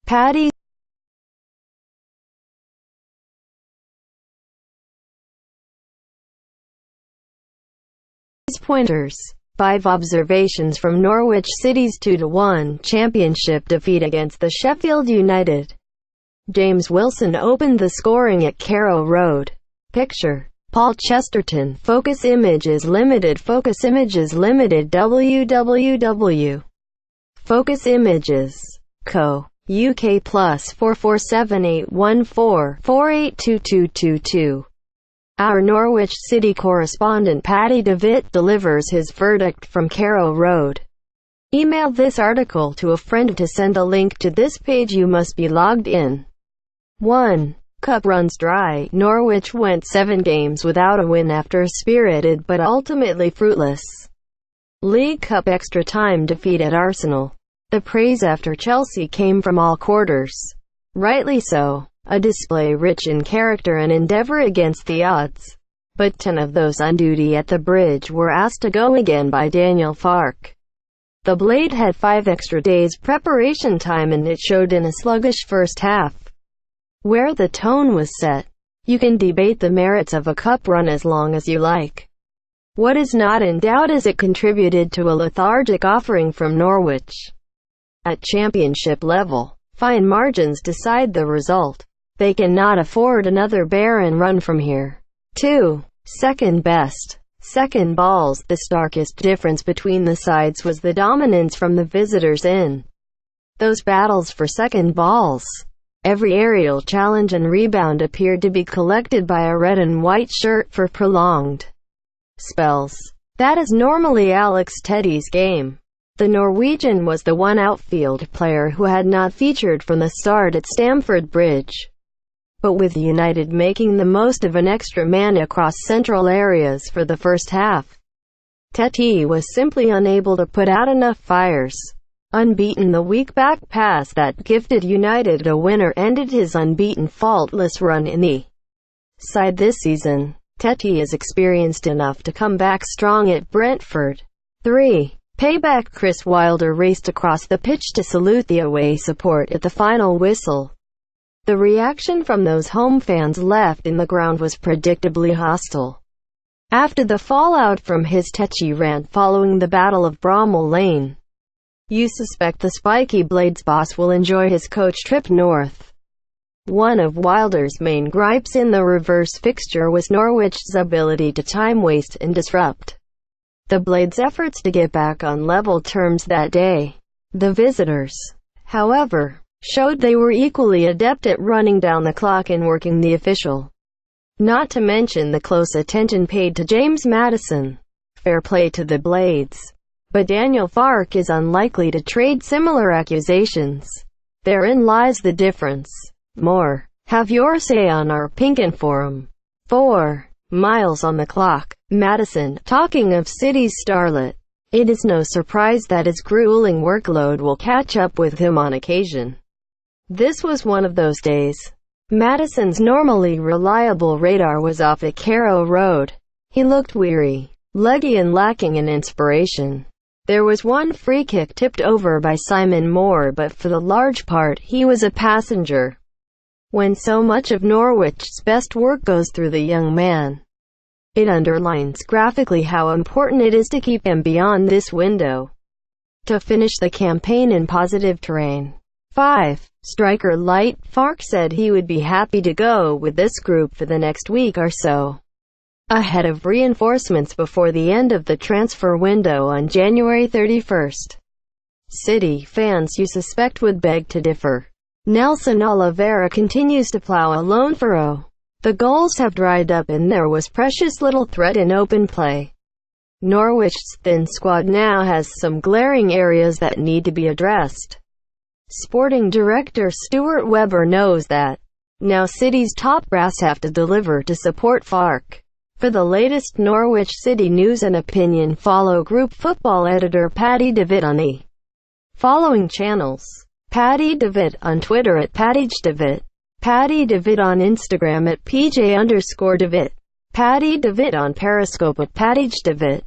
Paddys Pointers. 5 observations from Norwich City's 2-1 championship defeat against the Sheffield United. James Wilson opened the scoring at Carrow Road. Picture: Paul Chesterton. Focus Images Limited. Focus Images Limited. www. Focus Images Co. UK +447814482222. Our Norwich City correspondent Paddy DeVitt delivers his verdict from Carrow Road. Email this article to a friend to send a link to this page. You must be logged in. 1. Cup runs dry. Norwich went 7 games without a win after a spirited but ultimately fruitless League Cup extra-time defeat at Arsenal. The praise after Chelsea came from all quarters. Rightly so. A display rich in character and endeavour against the odds. But 10 of those on duty at the bridge were asked to go again by Daniel Farke. The Blade had 5 extra days preparation time, and it showed in a sluggish first half, where the tone was set. You can debate the merits of a cup run as long as you like. What is not in doubt is it contributed to a lethargic offering from Norwich. At championship level, fine margins decide the result. They cannot afford another barren run from here. 2. Second best. Second balls. The starkest difference between the sides was the dominance from the visitors in those battles for second balls. Every aerial challenge and rebound appeared to be collected by a red and white shirt for prolonged spells. That is normally Alex Teddy's game. The Norwegian was the one outfield player who had not featured from the start at Stamford Bridge. But with United making the most of an extra man across central areas for the first half, Teddy was simply unable to put out enough fires. Unbeaten, the weak back pass that gifted United a winner ended his unbeaten faultless run in the side this season. Teddy is experienced enough to come back strong at Brentford. 3. Payback. Chris Wilder raced across the pitch to salute the away support at the final whistle. The reaction from those home fans left in the ground was predictably hostile. After the fallout from his tetchy rant following the Battle of Bramall Lane, you suspect the Spiky Blades boss will enjoy his coach trip north. One of Wilder's main gripes in the reverse fixture was Norwich's ability to time waste and disrupt the Blades' efforts to get back on level terms that day. The visitors, however, showed they were equally adept at running down the clock and working the official. Not to mention the close attention paid to James Maddison. Fair play to the Blades. But Daniel Farke is unlikely to trade similar accusations. Therein lies the difference. More. Have your say on our Pinkin forum. 4. Miles on the clock. Maddison, talking of City's starlet, it is no surprise that his grueling workload will catch up with him on occasion. This was one of those days. Maddison's normally reliable radar was off at Carrow Road. He looked weary, leggy and lacking in inspiration. There was one free kick tipped over by Simon Moore, but for the large part he was a passenger. When so much of Norwich's best work goes through the young man, it underlines graphically how important it is to keep him beyond this window to finish the campaign in positive terrain. 5. Striker light. Farke said he would be happy to go with this group for the next week or so, ahead of reinforcements before the end of the transfer window on January 31st. City fans you suspect would beg to differ. Nelson Oliveira continues to plough a lone furrow. The goals have dried up and there was precious little threat in open play. Norwich's thin squad now has some glaring areas that need to be addressed. Sporting director Stuart Webber knows that. Now City's top brass have to deliver to support Farke. For the latest Norwich City news and opinion, follow Group Football editor Paddy DeVitt on the following channels. Paddy DeVitt on Twitter at PaddyDeVitt. Paddy DeVitt on Instagram at PJ_DeVitt. Paddy DeVitt on Periscope at PaddyDeVitt.